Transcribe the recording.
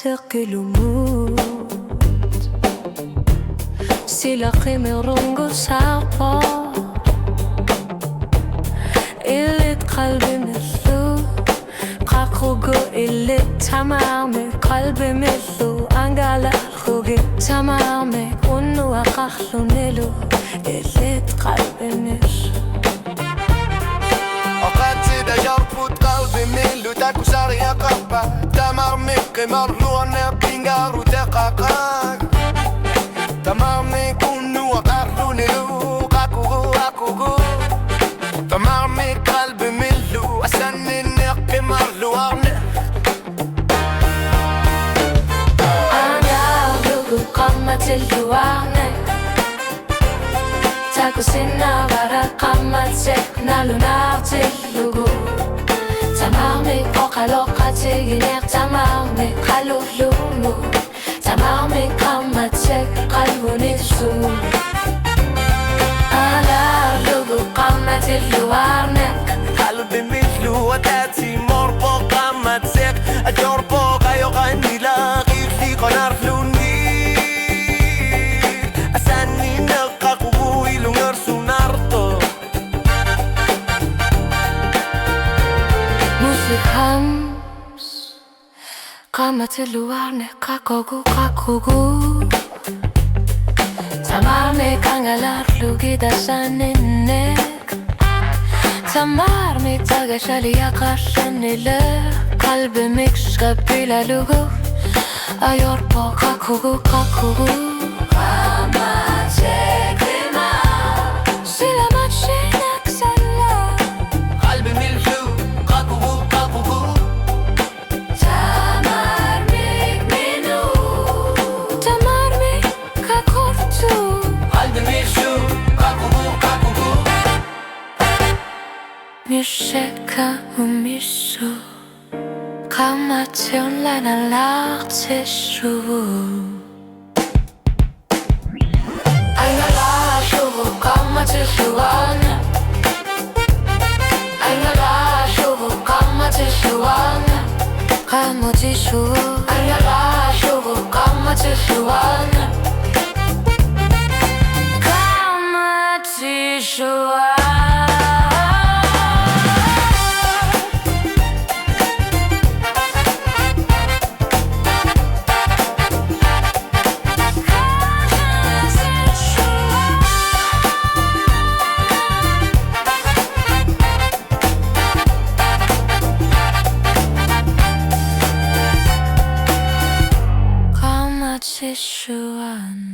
تقل mood سلاقي مرونغو ساربا اللي قلبي مثلو قاقوغو اللي تمامي قلبي مثلو أنقال خوغي تمامي ونو أقاخلو نلو اللي قلبي مثلو أقاتل يربط قلبي ملو تاكو ساري قبا تمامي قمرلو أنا بينغارو تقاقاك تمامي كونو أقاخلو نلو قاقوغو قاقوغو تمامي قلبي ملو أسني نقي مرلو أغنى أنا أغلو قمة اللوانة تاكو سنة برا قمة نالو نارتلوغو تمامي قوقالوقا تيجينير تمامي قالو لومو تمامي قمة قلبو نفسو أنا أغلو قمة اللوانة قلبي مثلو وتاتي مربو قمتك أجربو غيو غني لاغي في قنار فلوني أساني نقا قوي لنرسو نارتو موسيقى همس قمة اللوانة قاقوغو قاقوغو تمامي كانغالار لوغي داسانينك تمامي تاغاشالي يقاشني لك قلبي ميكس قبيلة لوغو أيوربو قاقوغو قاقوغو قامتك لما سلامات شينك سلام قلبي مثلو قاقوغو قاقوغو تمارميك منو تمارميك كاكورتو قلبي مثلو قاقوغو قاقوغو ميشيكا وميشو قامتيون لانا لاغتشو أنا لا أشوف قامة اللوانة أنا لا أشوف قامة اللوانة قامة شو أنا لا أشوف قامة اللوانة قامة شو Yeshua.